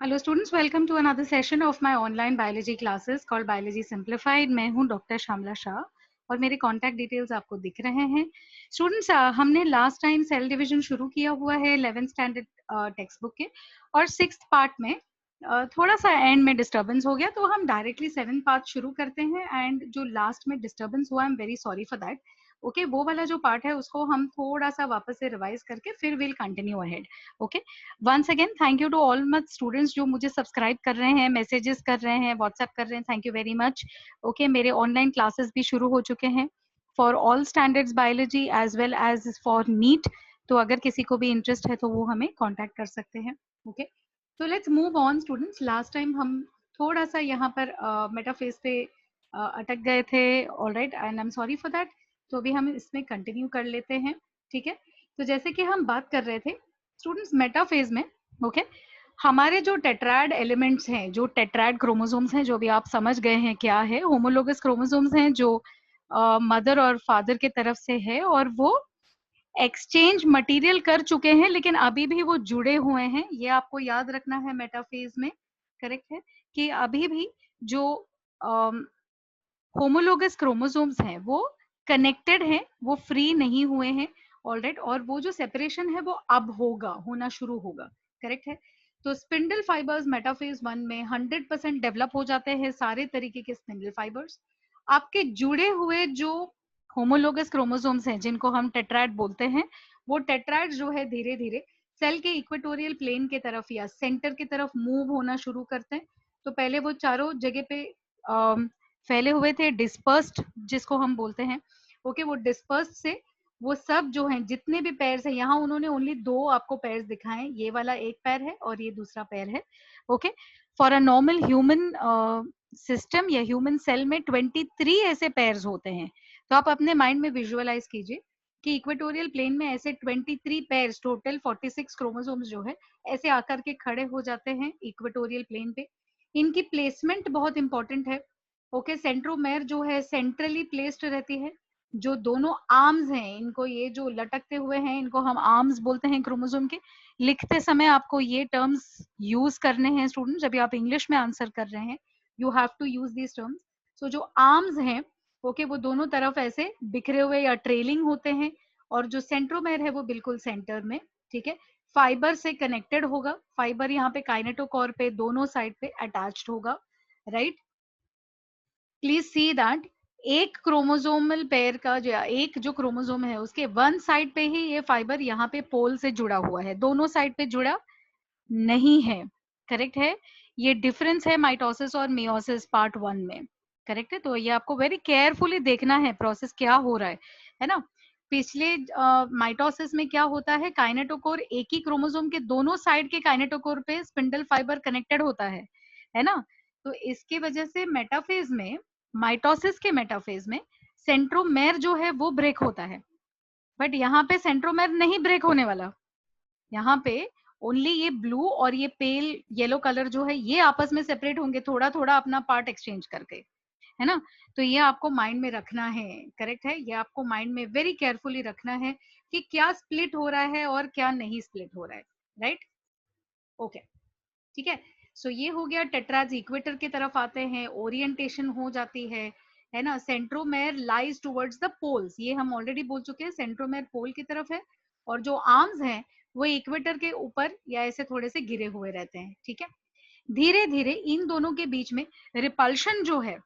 Hello students, welcome to another session of my online biology classes called biology simplified. मैं हूं doctor Shyamala Shah और मेरे contact details आपको दिख रहे हैं। स्टूडेंट्स, हमने लास्ट टाइम सेल डिवीजन शुरू किया हुआ है 11th स्टैंडर्ड टेक्स्ट बुक के, और 6th पार्ट में थोड़ा सा एंड में डिस्टर्बेंस हो गया, तो हम डायरेक्टली 7th पार्ट शुरू करते हैं। एंड जो लास्ट में डिस्टर्बेंस हुआ, I am very sorry for that. Okay, वो वाला जो पार्ट है उसको हम थोड़ा सा वापस से रिवाइज करके फिर will continue ahead. Okay, once again thank you to all much students जो मुझे सब्सक्राइब कर रहे हैं, मैसेजेस कर रहे हैं, व्हाट्सएप कर रहे हैं। Thank you very much. Okay, मेरे ऑनलाइन क्लासेस भी शुरू हो चुके हैं for all standards biology as well as for NEET. तो अगर किसी को भी इंटरेस्ट है तो वो हमें कांटेक्ट कर सकते हैं। ओके, तो let's move on students. Last time हम थोड़ा सा यहाँ पर मेटाफेज पे अटक गए थे। Alright, and I am sorry for that. तो अभी हम इसमें कंटिन्यू कर लेते हैं। ठीक है, तो जैसे कि हम बात कर रहे थे स्टूडेंट्स मेटाफेज में। ओके, हमारे जो टेट्राड एलिमेंट्स हैं, जो टेट्राड क्रोमोसोम्स हैं, जो भी आप समझ गए हैं क्या है, होमोलोगस क्रोमोसोम्स हैं जो मदर और फादर के तरफ से है, और वो एक्सचेंज मटेरियल कर चुके हैं लेकिन अभी भी वो जुड़े हुए हैं। ये आपको याद रखना है मेटाफेज में। करेक्ट है कि अभी भी जो होमोलोगस क्रोमोसोम्स हैं वो कनेक्टेड हैं, वो फ्री नहीं हुए हैं। ऑलराइट, और वो जो सेपरेशन है वो अब होना शुरू होगा। करेक्ट है, तो स्पिंडल फाइबर्स मेटाफेज 1 में 100% डेवलप हो जाते हैं, सारे तरीके के स्पिंडल फाइबर्स। आपके जुड़े हुए जो होमोलोगस क्रोमोसोम्स हैं जिनको हम टेट्राड बोलते हैं, वो टेट्राड जो है धीरे धीरे सेल के इक्वेटोरियल प्लेन की तरफ या सेंटर की तरफ मूव होना शुरू करते हैं। तो पहले वो चारों जगह पे फैले हुए थे, डिस्पर्स्ड जिसको हम बोलते हैं। ओके, वो डिस्पर्स्ड से वो सब जो हैं जितने भी पैर्स हैं, यहाँ उन्होंने ओनली 2 आपको पैर्स दिखाए, ये वाला एक पैर है और ये दूसरा पैर है। Okay, for a normal human system या ह्यूमन सेल में 23 ऐसे पैर्स होते हैं। तो आप अपने माइंड में विजुअलाइज कीजिए कि इक्वेटोरियल प्लेन में ऐसे 23 पैर्स, टोटल 46 क्रोमोसोम्स जो है ऐसे आकर के खड़े हो जाते हैं इक्वेटोरियल प्लेन पे। इनकी प्लेसमेंट बहुत इंपॉर्टेंट है। ओके, सेंट्रोमेर जो है सेंट्रली प्लेस्ड रहती है। जो दोनों आर्म्स हैं, इनको ये जो लटकते हुए हैं, इनको हम आर्म्स बोलते हैं क्रोमोसोम के। लिखते समय आपको ये टर्म्स यूज करने हैं स्टूडेंट, जब आप इंग्लिश में आंसर कर रहे हैं you have to use these terms. So जो आर्म्स हैं, ओके, वो दोनों तरफ ऐसे बिखरे हुए या ट्रेलिंग होते हैं, और जो सेंट्रोमेर है वो बिल्कुल सेंटर में। ठीक है, फाइबर से कनेक्टेड होगा, फाइबर यहाँ पे काइनेटोकोर पे दोनों साइड पे अटैच्ड होगा। राइट, प्लीज सी दैट एक क्रोमोसोमल पेयर का जो एक जो क्रोमोसोम है उसके वन साइड पे ही ये फाइबर यहाँ पे पोल से जुड़ा हुआ है, दोनों साइड पे जुड़ा नहीं है। करेक्ट है, ये डिफरेंस है माइटोसिस और मियोसिस पार्ट 1 में। करेक्ट है, तो ये आपको वेरी केयरफुली देखना है प्रोसेस क्या हो रहा है ना। पिछले माइटोसिस में क्या होता है, काइनेटोकोर एक ही क्रोमोसोम के दोनों साइड के काइनेटोकोर पे स्पिंडल फाइबर कनेक्टेड होता है ना। तो इसके वजह से मेटाफेज में, माइटोसिस के मेटाफेज में सेंट्रोमेर जो है वो ब्रेक होता है, बट यहाँ पे सेंट्रोमेर नहीं ब्रेक होने वाला। यहाँ पे ओनली ये ब्लू और ये पेल येलो कलर जो है ये आपस में सेपरेट होंगे, थोड़ा थोड़ा अपना पार्ट एक्सचेंज करके, है ना। तो ये आपको माइंड में रखना है। करेक्ट है, ये आपको माइंड में वेरी केयरफुली रखना है कि क्या स्प्लिट हो रहा है और क्या नहीं स्प्लिट हो रहा है। राइट, ओके, ठीक है। सो ये हो गया, टेट्राज इक्वेटर की तरफ आते हैं, ओरिएंटेशन हो जाती है ना। Centromere lies towards the poles, ये हम ऑलरेडी बोल चुके हैं, सेंट्रोमेर पोल की तरफ है, और जो आर्म्स हैं वो इक्वेटर के ऊपर या ऐसे थोड़े से गिरे हुए रहते हैं। ठीक है, धीरे धीरे इन दोनों के बीच में रिपल्शन जो है,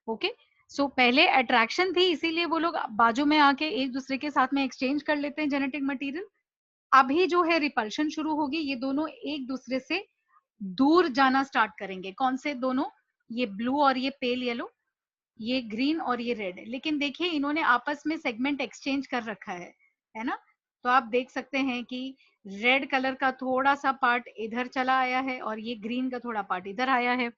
ओके, सो पहले अट्रैक्शन थी इसीलिए वो लोग बाजू में आके एक दूसरे के साथ में एक्सचेंज कर लेते हैं जेनेटिक मटेरियल। अभी जो है रिपल्शन शुरू होगी, ये दोनों एक दूसरे से दूर जाना स्टार्ट करेंगे। कौन से दोनों, ये ब्लू और ये पेल येलो, ये ग्रीन और ये रेड। लेकिन देखिए इन्होंने आपस में सेगमेंट एक्सचेंज कर रखा है ना। तो आप देख सकते हैं कि रेड कलर का थोड़ा सा पार्ट इधर चला आया है और ये ग्रीन का थोड़ा पार्ट इधर आया है।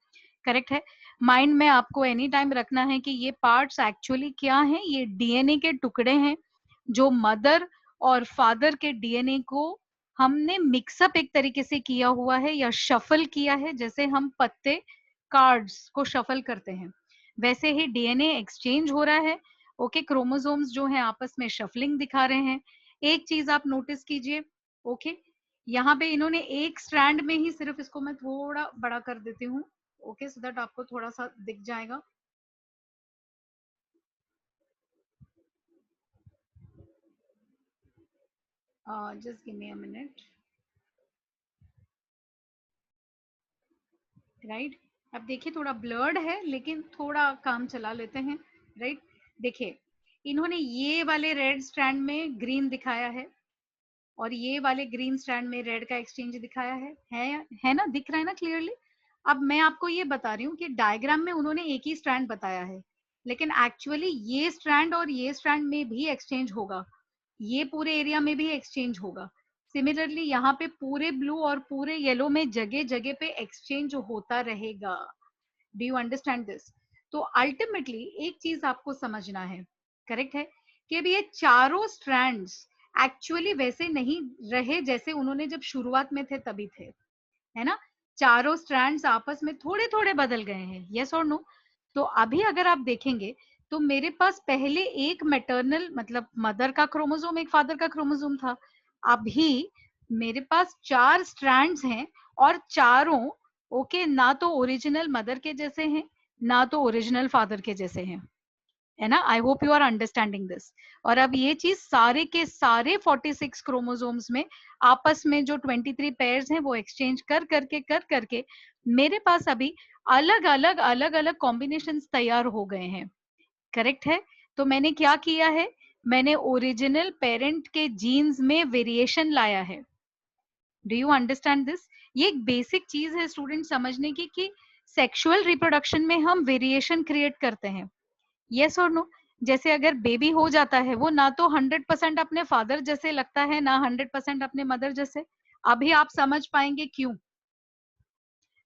करेक्ट है, माइंड में आपको एनी टाइम रखना है कि ये पार्ट्स एक्चुअली क्या हैं, ये डीएनए के टुकड़े हैं जो मदर और फादर के डीएनए को हमने मिक्सअप एक तरीके से किया हुआ है या शफल किया है, जैसे हम पत्ते कार्ड्स को शफल करते हैं वैसे ही डीएनए एक्सचेंज हो रहा है। ओके, क्रोमोसोम्स जो हैं आपस में शफलिंग दिखा रहे हैं। एक चीज आप नोटिस कीजिए, ओके, यहाँ पे इन्होंने एक स्ट्रैंड में ही सिर्फ, इसको मैं थोड़ा बड़ा कर देती हूँ, ओके, सो दैट आपको थोड़ा सा दिख जाएगा। Just give me a minute, right. अब देखिए थोड़ा ब्लर्ड है लेकिन थोड़ा काम चला लेते हैं, राइट। देखिए इन्होंने ये वाले रेड स्ट्रैंड में ग्रीन दिखाया है और ये वाले ग्रीन स्ट्रैंड में रेड का एक्सचेंज दिखाया है ना, दिख रहा है ना क्लियरली। अब मैं आपको ये बता रही हूँ कि डायग्राम में उन्होंने एक ही स्ट्रैंड बताया है, लेकिन एक्चुअली ये स्ट्रैंड और ये स्ट्रैंड में भी एक्सचेंज होगा, ये पूरे एरिया में भी एक्सचेंज होगा। सिमिलरली यहाँ पे पूरे ब्लू और पूरे येलो में जगह जगह पे एक्सचेंज होता रहेगा। Do you understand this? तो अल्टीमेटली एक चीज आपको समझना है, करेक्ट है, कि अब ये चारों स्ट्रैंड्स एक्चुअली वैसे नहीं रहे जैसे उन्होंने जब शुरुआत में थे तभी थे, है ना। चारों स्ट्रैंड्स आपस में थोड़े थोड़े बदल गए हैं, यस और नो। तो अभी अगर आप देखेंगे तो मेरे पास पहले एक मैटरनल मतलब मदर का क्रोमोसोम एक फादर का क्रोमोसोम था, अभी मेरे पास 4 स्ट्रैंड्स हैं और चारों ओके ना तो ओरिजिनल मदर के जैसे हैं ना तो ओरिजिनल फादर के जैसे हैं, है ना। I hope you are understanding this. और अब ये चीज सारे के सारे 46 क्रोमोसोम्स में आपस में जो 23 पेयर्स हैं वो एक्सचेंज कर करके मेरे पास अभी अलग अलग अलग अलग कॉम्बिनेशन तैयार हो गए हैं, करेक्ट है। तो मैंने क्या किया है, मैंने ओरिजिनल पेरेंट के जीन्स में वेरिएशन लाया है। Do you understand this? ये एक बेसिक चीज है स्टूडेंट समझने की कि सेक्सुअल रिप्रोडक्शन में हम वेरिएशन क्रिएट करते हैं, यस और नो। जैसे अगर बेबी हो जाता है वो ना तो 100% अपने फादर जैसे लगता है ना 100% अपने मदर जैसे। अभी आप समझ पाएंगे क्यों,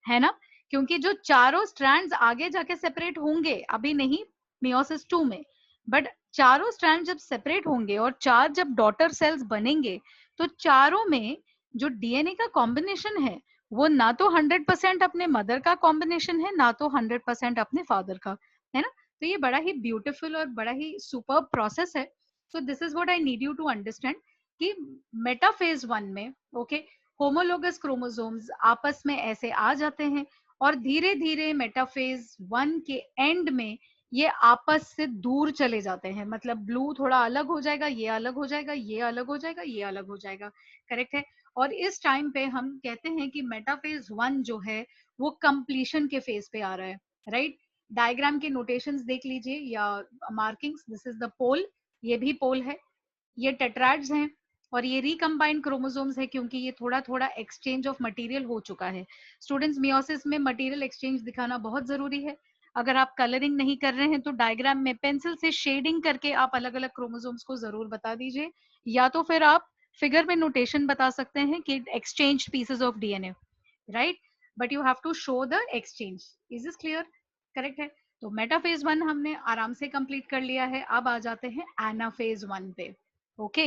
है ना। क्योंकि जो चारों स्ट्रैंड्स आगे जाके सेपरेट होंगे, अभी नहीं मियोसिस 2 में, बट चारों स्ट्रैंड जब सेपरेट होंगे और 4 जब डॉटर सेल्स बनेंगे तो चारों में जो डीएनए का कॉम्बिनेशन है वो ना तो 100% अपने मदर का कॉम्बिनेशन है ना तो 100% अपने फादर का, है ना। तो ये बड़ा ही ब्यूटीफुल और बड़ा ही सुपर प्रोसेस है। So this is what I need you to understand कि मेटाफेज 1 में ओके होमोलोगस क्रोमोसोम्स आपस में ऐसे आ जाते हैं और धीरे धीरे मेटाफेज 1 के एंड में ये आपस से दूर चले जाते हैं, मतलब ब्लू थोड़ा अलग हो जाएगा, ये अलग हो जाएगा, ये अलग हो जाएगा, ये अलग हो जाएगा, करेक्ट है। और इस टाइम पे हम कहते हैं कि मेटाफेज 1 जो है वो कंप्लीशन के फेज पे आ रहा है, राइट। डायग्राम के नोटेशंस देख लीजिए या मार्किंग्स, दिस इज द पोल, ये भी पोल है, ये टेट्राड्स हैं और ये रिकम्बाइंड क्रोमोसोम्स है क्योंकि ये थोड़ा थोड़ा एक्सचेंज ऑफ मटेरियल हो चुका है। स्टूडेंट्स मियोसिस में मटेरियल एक्सचेंज दिखाना बहुत जरूरी है। अगर आप कलरिंग नहीं कर रहे हैं तो डायग्राम में पेंसिल से शेडिंग करके आप अलग अलग क्रोमोसोम्स को जरूर बता दीजिए, या तो फिर आप फिगर में नोटेशन बता सकते हैं कि exchange pieces of DNA, right. But you have to show the exchange, is this clear? Correct है। तो मेटाफेज 1 हमने आराम से कंप्लीट कर लिया है, अब आ जाते हैं एनाफेज 1 पे। ओके,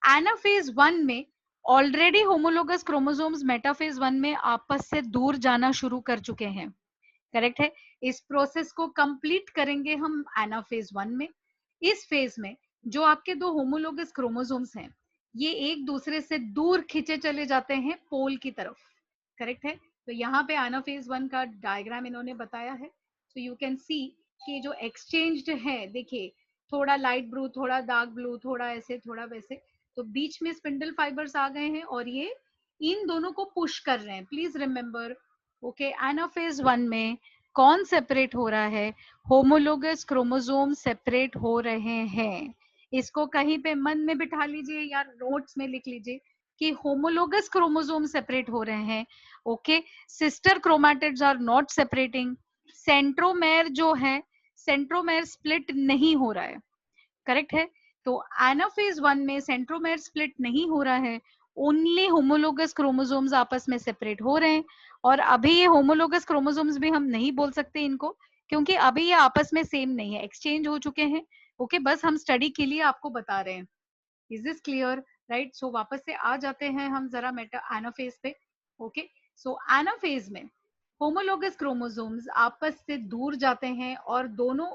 एनाफेज 1 में ऑलरेडी होमोलोगस क्रोमोसोम्स मेटाफेज 1 में आपस से दूर जाना शुरू कर चुके हैं, करेक्ट है। इस प्रोसेस को कंप्लीट करेंगे हम एनाफेज 1 में। इस फेज में जो आपके दो होमोलोगस क्रोमोसोम्स हैं ये एक दूसरे से दूर खींचे चले जाते हैं पोल की तरफ, करेक्ट है। तो यहाँ पे एनाफेज 1 का डायग्राम इन्होंने बताया है, तो यू कैन सी कि जो एक्सचेंज्ड है, देखिए थोड़ा लाइट ब्लू, थोड़ा डार्क ब्लू, थोड़ा ऐसे थोड़ा वैसे, तो बीच में स्पिंडल फाइबर्स आ गए हैं और ये इन दोनों को पुश कर रहे हैं। प्लीज रिमेम्बर, ओके, एनाफेज 1 में कौन सेपरेट हो रहा है? होमोलोगस क्रोमोसोम सेपरेट हो रहे हैं। इसको कहीं पे मन में बिठा लीजिए या नोट्स में लिख लीजिए कि होमोलोगस क्रोमोसोम सेपरेट हो रहे हैं, okay. Sister chromatids are not separating. Centromere जो है, सेंट्रोमेर स्प्लिट नहीं हो रहा है, करेक्ट है। तो एनाफेज 1 में सेंट्रोमेर स्प्लिट नहीं हो रहा है, ओनली होमोलोगस क्रोमोसोम्स आपस में सेपरेट हो रहे हैं। और अभी ये होमोलोगस क्रोमोसोम्स भी हम नहीं बोल सकते इनको, क्योंकि अभी ये आपस में सेम नहीं है, एक्सचेंज हो चुके हैं, ओके। बस हम स्टडी के लिए आपको बता रहे हैं, इज दिस क्लियर? राइट। सो वापस से आ जाते हैं हम जरा मेटा एनाफेज पे, ओके। सो एनाफेज में होमोलोगस क्रोमोसोम्स आपस से दूर जाते हैं और दोनों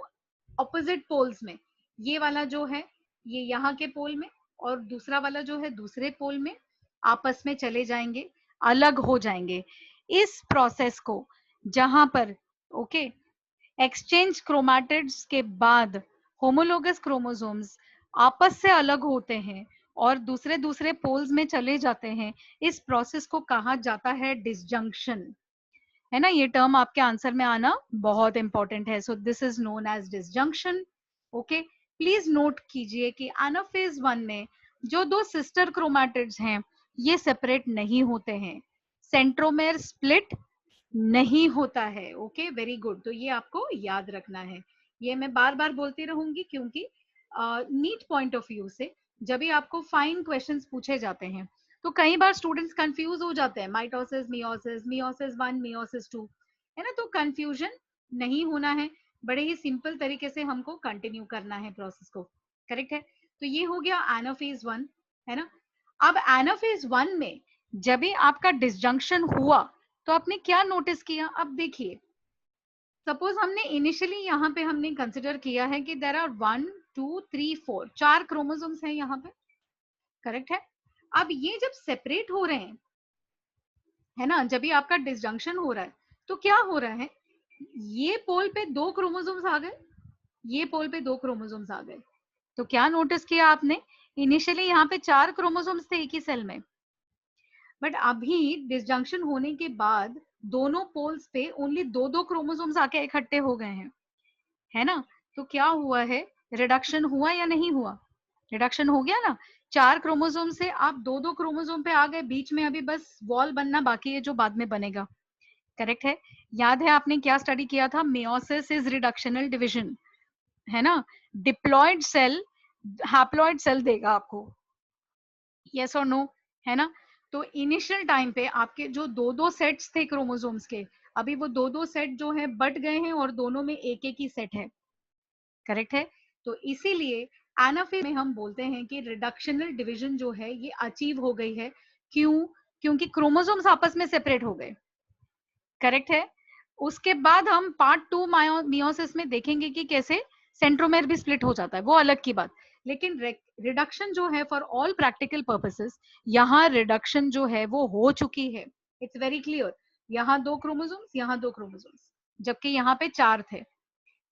ऑपोजिट पोल्स में, ये वाला जो है ये यहाँ के पोल में और दूसरा वाला जो है दूसरे पोल में, आपस में चले जाएंगे, अलग हो जाएंगे। इस प्रोसेस को जहां पर ओके एक्सचेंज क्रोमैटिड्स के बाद होमोलोगस क्रोमोसोम्स आपस से अलग होते हैं और दूसरे दूसरे पोल्स में चले जाते हैं, इस प्रोसेस को कहा जाता है डिसजंक्शन। है ना, ये टर्म आपके आंसर में आना बहुत इंपॉर्टेंट है। So this is known as disjunction. Okay, please note कीजिए कि एनाफेज 1 में जो दो सिस्टर क्रोमैटिड्स हैं ये सेपरेट नहीं होते हैं, सेंट्रोमेर स्प्लिट नहीं होता है। Okay, very good. तो ये आपको याद रखना है, ये मैं बार बार बोलती रहूंगी क्योंकि नीट पॉइंट ऑफ व्यू से जब भी आपको फाइन क्वेश्चंस पूछे जाते हैं तो कई बार स्टूडेंट्स कंफ्यूज हो जाते हैं, माइटोसिस, मियोसिस, मियोसिस 1, मियोसिस 2, है ना। तो कंफ्यूजन नहीं होना है, बड़े ही सिंपल तरीके से हमको कंटिन्यू करना है प्रोसेस को। करेक्ट है, तो ये हो गया एनाफेज 1, है ना। अब एनाफेज 1 में जब भी आपका डिसजंक्शन हुआ तो आपने क्या नोटिस किया? अब देखिए, सपोज हमने इनिशियली यहाँ पे हमने कंसिडर किया है कि देर आर 1 2 3 4 4 क्रोमोसोम्स हैं यहाँ पे, करेक्ट है। अब ये जब सेपरेट हो रहे हैं, है ना, जब भी आपका डिसजंक्शन हो रहा है तो क्या हो रहा है, ये पोल पे 2 क्रोमोसोम्स आ गए, ये पोल पे 2 क्रोमोसोम्स आ गए। तो क्या नोटिस किया आपने? इनिशियली यहाँ पे 4 क्रोमोसोम्स थे एक ही सेल में, बट अभी डिसजंक्शन होने के बाद दोनों पोल्स पे ओनली 2 क्रोमोसोम्स आके इकट्ठे हो गए हैं, है ना। तो क्या हुआ है, रिडक्शन हुआ या नहीं हुआ? रिडक्शन हो गया ना, 4 क्रोमोसोम से आप 2 क्रोमोसोम पे आ गए, बीच में अभी बस वॉल बनना बाकी है जो बाद में बनेगा। करेक्ट है, याद है आपने क्या स्टडी किया था? मेयोसिस इज रिडक्शनल डिवीजन, है ना। डिप्लॉयड सेल हैप्लॉयड सेल देगा आपको, यस और नो, है ना। तो इनिशियल टाइम पे आपके जो 2 सेट्स थे क्रोमोसोम्स के, अभी वो 2 सेट जो है बट गए हैं और दोनों में एक एक ही सेट है। करेक्ट है, तो इसीलिए एनाफेज में हम बोलते हैं कि रिडक्शनल डिवीजन जो है ये अचीव हो गई है। क्यों? क्योंकि क्रोमोसोम्स आपस में सेपरेट हो गए। करेक्ट है, उसके बाद हम पार्ट 2 मियोसिस में देखेंगे कि कैसे सेंट्रोमेर भी स्प्लिट हो जाता है, वो अलग की बात। लेकिन रिडक्शन जो है फॉर ऑल प्रैक्टिकल पर्पसेस, यहाँ रिडक्शन जो है वो हो चुकी है। इट्स वेरी क्लियर, यहाँ 2 क्रोमोसोम्स, यहाँ 2 क्रोमोसोम्स, जबकि यहाँ पे 4 थे,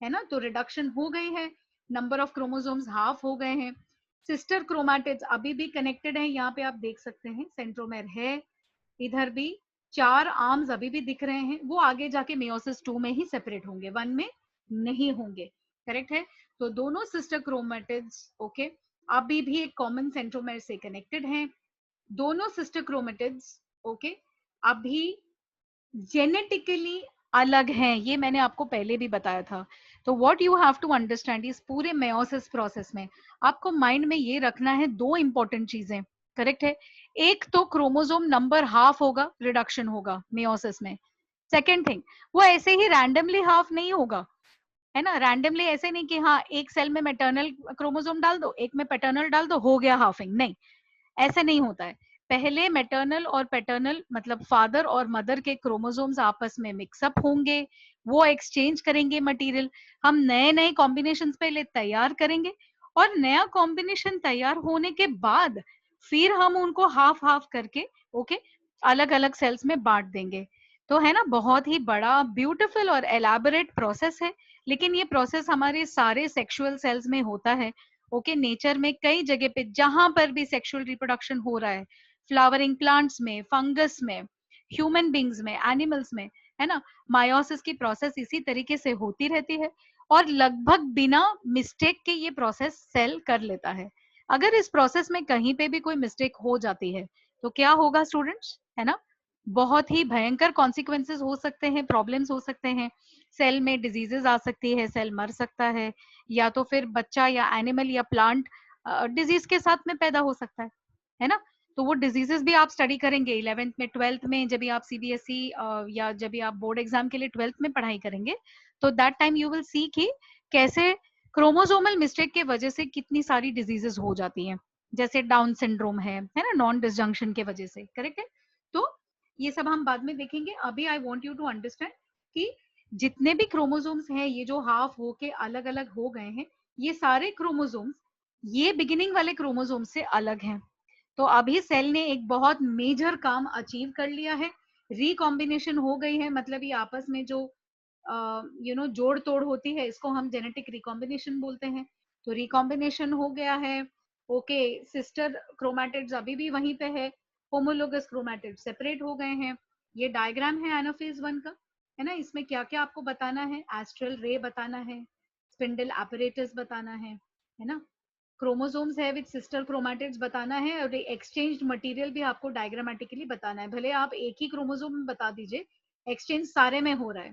है ना। तो रिडक्शन हो गई है, नंबर ऑफ क्रोमोसोम्स हाफ हो गए हैं। सिस्टर क्रोमैटिड्स अभी भी कनेक्टेड है, यहाँ पे आप देख सकते हैं सेंट्रोमेर है, इधर भी 4 आर्म्स अभी भी दिख रहे हैं, वो आगे जाके मेयोसिस 2 में ही सेपरेट होंगे, 1 में नहीं होंगे। करेक्ट है, तो दोनों सिस्टर क्रोमैटिड्स ओके अभी भी एक कॉमन सेंट्रोमेर से कनेक्टेड हैं। दोनों सिस्टर क्रोमैटिड्स ओके अभी जेनेटिकली अलग हैं, ये मैंने आपको पहले भी बताया था। तो what you have to understand, इस पूरे मेयोसिस प्रोसेस में आपको माइंड में ये रखना है 2 इंपॉर्टेंट चीजें। करेक्ट है, एक तो क्रोमोसोम नंबर हाफ होगा, रिडक्शन होगा मेयोसिस में। सेकेंड थिंग, वो ऐसे ही रैंडमली हाफ नहीं होगा, है ना। रैंडमली ऐसे नहीं कि हाँ एक सेल में मैटरनल क्रोमोसोम डाल दो, एक में पैटर्नल डाल दो, हो गया हाफिंग, नहीं, ऐसे नहीं होता है। पहले मैटरनल और पैटर्नल मतलब फादर और मदर के क्रोमोसोम्स आपस में मिक्सअप होंगे, वो एक्सचेंज करेंगे मटेरियल, हम नए नए कॉम्बिनेशन पहले तैयार करेंगे और नया कॉम्बिनेशन तैयार होने के बाद फिर हम उनको हाफ हाफ करके ओके अलग अलग सेल्स में बांट देंगे। तो है ना, बहुत ही बड़ा ब्यूटीफुल और एलैबोरेट प्रोसेस है, लेकिन ये प्रोसेस हमारे सारे सेक्सुअल सेल्स में होता है। ओके, नेचर में कई जगह पे जहां पर भी सेक्सुअल रिप्रोडक्शन हो रहा है, फ्लावरिंग प्लांट्स में, फंगस में, ह्यूमन बींग्स में, एनिमल्स में, है ना, मायोसिस की प्रोसेस इसी तरीके से होती रहती है और लगभग बिना मिस्टेक के ये प्रोसेस सेल कर लेता है। अगर इस प्रोसेस में कहीं पे भी कोई मिस्टेक हो जाती है तो क्या होगा स्टूडेंट्स, है ना, बहुत ही भयंकर कॉन्सिक्वेंसेस हो सकते हैं, प्रॉब्लम्स हो सकते हैं, सेल में डिजीजेस आ सकती है, सेल मर सकता है, या तो फिर बच्चा या एनिमल या प्लांट डिजीज के साथ में पैदा हो सकता है ना। तो वो डिजीजेस भी आप स्टडी करेंगे 11th में, 12th में, जब भी आप सीबीएसई या जब भी आप बोर्ड एग्जाम के लिए 12th में पढ़ाई करेंगे, तो that time you will see कि कैसे क्रोमोसोमल मिस्टेक के वजह से कितनी सारी डिजीजेस हो जाती हैं, जैसे डाउन सिंड्रोम है ना, नॉन डिसजंक्शन के वजह से। करेक्ट है, तो ये सब हम बाद में देखेंगे। अभी I want you to understand कि जितने भी क्रोमोसोम्स हैं ये जो हाफ होके अलग अलग हो गए हैं, ये सारे क्रोमोसोम्स ये बिगिनिंग वाले क्रोमोसोम से अलग हैं। तो अभी सेल ने एक बहुत मेजर काम अचीव कर लिया है, रिकॉम्बिनेशन हो गई है, मतलब ये आपस में जो जोड़ तोड़ होती है इसको हम जेनेटिक रिकॉम्बिनेशन बोलते हैं। तो रिकॉम्बिनेशन हो गया है, ओके, सिस्टर क्रोमैटिड्स अभी भी वहीं पे है, होमोलोगस क्रोमैटिड सेपरेट हो गए हैं। ये डायग्राम है एनाफेज 1 का, है ना। इसमें क्या क्या आपको बताना है, एस्ट्रल रे बताना है, स्पिंडल apparatus बताना है ना, क्रोमोसोम्स है विद सिस्टर क्रोमैटिड्स बताना है, और एक्सचेंज मटेरियल भी आपको डायग्रामेटिकली बताना है। भले आप एक ही क्रोमोसोम में बता दीजिए, एक्सचेंज सारे में हो रहा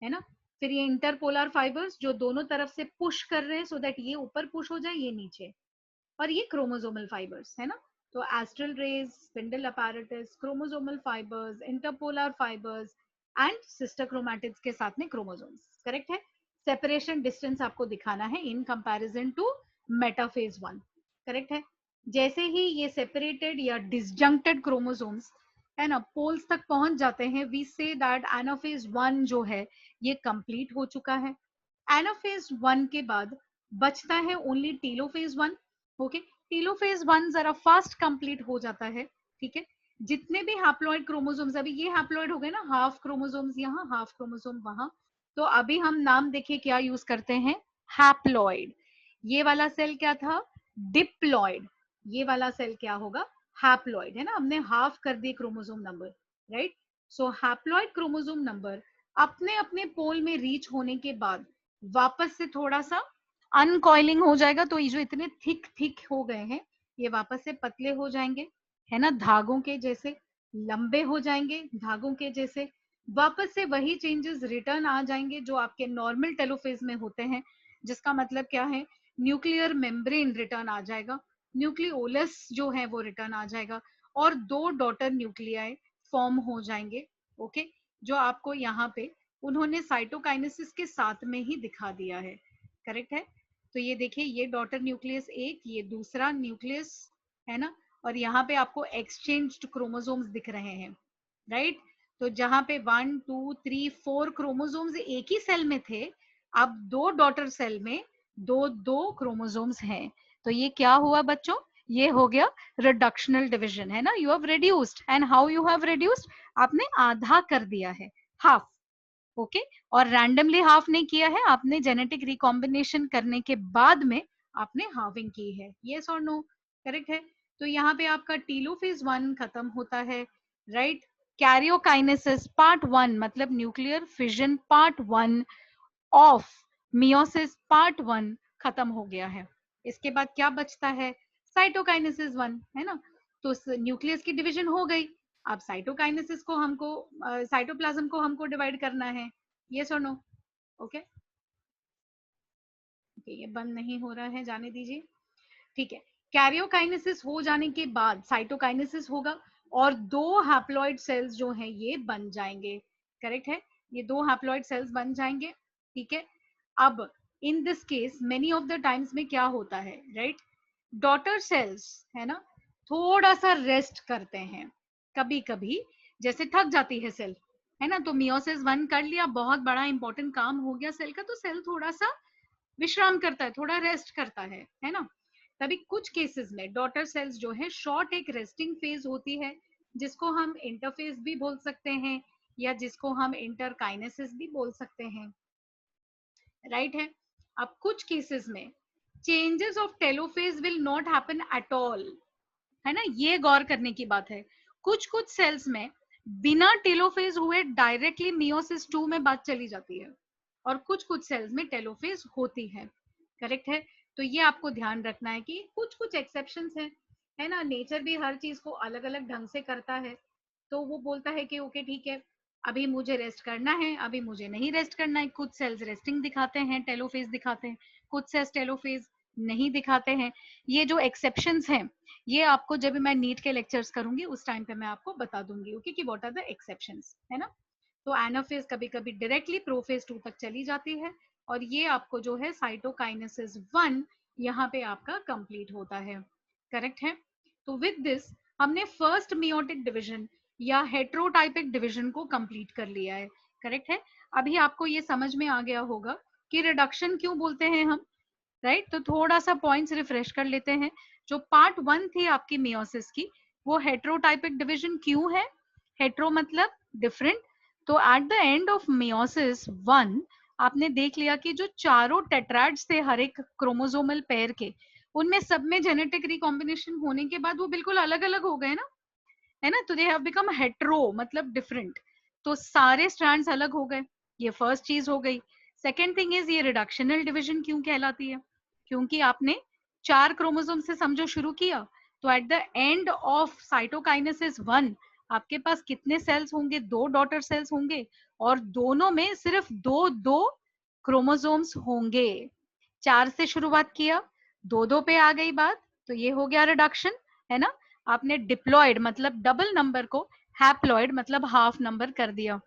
है ना। फिर ये इंटरपोलर फाइबर्स जो दोनों तरफ से पुश कर रहे हैं सो दैट ये ऊपर पुश हो जाए, ये नीचे, और ये क्रोमोसोमल फाइबर्स है ना। तो astral rays, spindle apparatus, chromosomal fibres, interpolar fibres and sister chromatids के साथ में क्रोमोसोम्स, करेक्ट है। सेपरेशन डिस्टेंस आपको दिखाना है in comparison to metaphase 1, correct है। जैसे ही ये सेपरेटेड या डिसजंक्टेड क्रोमोसोम्स है ना पोल्स तक पहुंच जाते हैं, वी से दैट एनाफेज 1 जो है ये कंप्लीट हो चुका है। एनाफेज 1 के बाद बचता है ओनली टीलोफेज 1, ओके। टीलोफेज 1 जरा फास्ट कंप्लीट हो जाता है, ठीक है। जितने भी हैप्लॉइड क्रोमोसोम्स, अभी ये हैप्लॉइड हो गए ना, हाफ क्रोमोसोम्स यहाँ, हाफ क्रोमोसोम वहां, तो अभी हम नाम देखिए क्या यूज करते हैं, हैप्लॉइड। ये वाला सेल क्या था, डिप्लॉइड। ये वाला सेल क्या होगा, हैप्लॉइड, है ना। हमने हाफ कर दिए क्रोमोसोम नंबर, राइट। सो हैप्लॉइड क्रोमोसोम नंबर अपने अपने पोल में रीच होने के बाद वापस से थोड़ा सा अनकॉइलिंग हो जाएगा, तो ये जो इतने थिक थिक हो गए हैं ये वापस से पतले हो जाएंगे, है ना, धागों के जैसे लंबे हो जाएंगे, धागों के जैसे। वापस से वही चेंजेस रिटर्न आ जाएंगे जो आपके नॉर्मल टेलोफेज में होते हैं, जिसका मतलब क्या है, न्यूक्लियर मेम्ब्रेन रिटर्न आ जाएगा, न्यूक्लियोलस जो है वो रिटर्न आ जाएगा, और दो डॉटर न्यूक्लियाई फॉर्म हो जाएंगे, ओके। जो आपको यहाँ पे उन्होंने साइटोकाइनेसिस के साथ में ही दिखा दिया है, करेक्ट है। तो ये देखिए, ये डॉटर न्यूक्लियस एक, ये दूसरा न्यूक्लियस, है ना। और यहाँ पे आपको एक्सचेंज्ड क्रोमोसोम्स दिख रहे हैं, राइट। तो जहां पे 1 2 3 4 क्रोमोसोम्स एक ही सेल में थे, अब दो डॉटर सेल में दो दो क्रोमोसोम्स हैं। तो ये क्या हुआ बच्चों, ये हो गया रिडक्शनल डिवीजन, है ना। You have reduced, and how you have reduced, आपने आधा कर दिया है, हाफ, ओके। और रैंडमली हाफ नहीं किया है आपने, जेनेटिक रिकॉम्बिनेशन करने के बाद में आपने हाफिंग की है, यस और नो, करेक्ट है। तो यहाँ पे आपका टीलोफेज 1 खत्म होता है, राइट। कैरियोकाइनेसिस पार्ट 1 मतलब nuclear fission part 1 of meiosis part 1 खत्म हो गया है। इसके बाद क्या बचता है, साइटोकाइनेसिस 1, है ना। तो न्यूक्लियस की डिवीजन हो गई, अब साइटोकाइनेसिस को हमको साइटोप्लाज्म को हमको डिवाइड करना है, यस और नो, ओके। ये बंद नहीं हो रहा है, जाने दीजिए, ठीक है। कैरियोकाइनेसिस हो जाने के बाद साइटोकाइनेसिस होगा, और दो हैप्लॉइड सेल्स जो हैं ये बन जाएंगे, करेक्ट है। ये दो हैप्लॉइड सेल्स बन जाएंगे, ठीक है। अब in this case many of the times में क्या होता है, राइट, डॉटर सेल्स, है ना, थोड़ा सा रेस्ट करते हैं कभी कभी, जैसे थक जाती है सेल, है ना। तो मियोसिस 1 कर लिया, बहुत बड़ा इंपॉर्टेंट काम हो गया सेल का, तो सेल थोड़ा सा विश्राम करता है, थोड़ा रेस्ट करता है ना। तभी कुछ केसेस में डॉटर सेल्स जो है शॉर्ट एक रेस्टिंग फेज होती है, जिसको हम इंटरफेज भी बोल सकते हैं, या जिसको हम इंटरकाइनेसिस भी बोल सकते हैं, राइट है। अब कुछ केसेस में changes of telophase will not happen at all, है ना, ये गौर करने की बात है। कुछ कुछ सेल्स में बिना टेलोफेज हुए डायरेक्टली मियोसिस 2 में बात चली जाती है, और कुछ कुछ सेल्स में टेलोफेज होती है, करेक्ट है। तो ये आपको ध्यान रखना है कि कुछ कुछ एक्सेप्शंस हैं, है ना। नेचर भी हर चीज को अलग अलग ढंग से करता है, तो वो बोलता है कि ओके ठीक है, अभी मुझे रेस्ट करना है, अभी मुझे नहीं रेस्ट करना है। कुछ सेल्स रेस्टिंग दिखाते हैं, टेलोफेज दिखाते हैं, कुछ सेल्स टेलोफेज नहीं दिखाते हैं। ये जो एक्सेप्शंस हैं ये आपको जब मैं नीट के लेक्चर्स करूंगी उस टाइम पे मैं आपको बता दूंगी, ओके, कि व्हाट आर द एक्सेप्शंस, है ना। तो एनाफेज कभी कभी डायरेक्टली प्रोफेज 2 तक चली जाती है, और ये आपको जो है साइटोकाइनेसिस 1 यहाँ पे आपका कंप्लीट होता है, करेक्ट है। तो विद दिस हमने फर्स्ट मियोटिक डिवीजन या हेट्रोटाइपिक डिवीजन को कंप्लीट कर लिया है, करेक्ट है। अभी आपको ये समझ में आ गया होगा कि रिडक्शन क्यों बोलते हैं हम, राइट। तो थोड़ा सा पॉइंट्स रिफ्रेश कर लेते हैं। जो पार्ट 1 थी आपकी मियोसिस की, वो हेट्रोटाइपिक डिवीजन क्यों है? हेट्रो मतलब डिफरेंट। तो at the end of meiosis 1 आपने देख लिया कि जो चारों टेट्राड्स थे हर एक क्रोमोसोमल पेयर के, उनमें सब में जेनेटिक रिकॉम्बिनेशन होने के बाद वो बिल्कुल अलग अलग हो गए ना, है ना। तो दे हैव बिकम हेट्रो मतलब डिफरेंट। तो सारे स्ट्रैंड्स अलग हो गए, ये फर्स्ट चीज हो गई। सेकेंड थिंग इज ये रिडक्शनल डिवीजन क्यों कहलाती है? क्योंकि आपने 4 क्रोमोसोम से समझो शुरू किया, तो at the end of cytokinesis 1 आपके पास कितने सेल्स होंगे? 2 डॉटर सेल्स होंगे, और दोनों में सिर्फ दो दो क्रोमोसोम्स होंगे। 4 से शुरुआत किया, 2 पे आ गई बात, तो ये हो गया रिडक्शन, है ना। आपने डिप्लॉयड मतलब डबल नंबर को हैप्लॉयड मतलब हाफ नंबर कर दिया।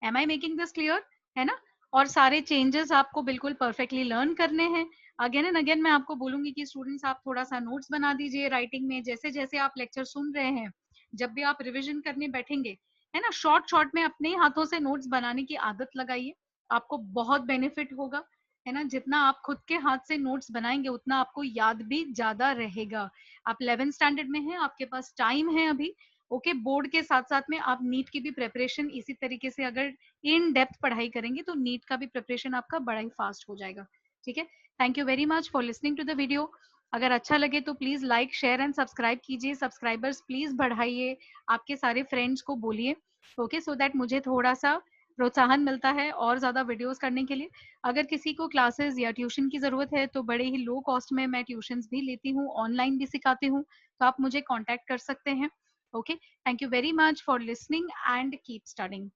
Am I making this clear? है ना। और सारे चेंजेस आपको बिल्कुल परफेक्टली लर्न करने हैं। अगेन एंड अगेन मैं आपको बोलूंगी कि स्टूडेंट्स आप थोड़ा सा नोट्स बना दीजिए राइटिंग में, जैसे जैसे आप लेक्चर सुन रहे हैं, जब भी आप रिविजन करने बैठेंगे, है ना, शॉर्ट शॉर्ट में अपने हाथों से नोट्स बनाने की आदत लगाइए। आपको बहुत बेनिफिट होगा, है ना। जितना आप खुद के हाथ से नोट्स बनाएंगे उतना आपको याद भी ज्यादा रहेगा। आप 11th स्टैंडर्ड में हैं, आपके पास टाइम है अभी। ओके, बोर्ड के साथ साथ में आप नीट की भी प्रिपरेशन इसी तरीके से अगर इन डेप्थ पढ़ाई करेंगे तो नीट का भी प्रिपरेशन आपका बड़ा ही फास्ट हो जाएगा। ठीक है। Thank you very much for listening to the video. अगर अच्छा लगे तो please like share and subscribe कीजिए। सब्सक्राइबर्स प्लीज बढ़ाइए, आपके सारे फ्रेंड्स को बोलिए। ओके, सो दैट मुझे थोड़ा सा प्रोत्साहन मिलता है और ज्यादा वीडियोस करने के लिए। अगर किसी को क्लासेस या ट्यूशन की जरूरत है तो बड़े ही लो कॉस्ट में मैं ट्यूशंस भी लेती हूँ, ऑनलाइन भी सिखाती हूँ, तो आप मुझे कांटेक्ट कर सकते हैं। Okay, thank you very much for listening and keep studying.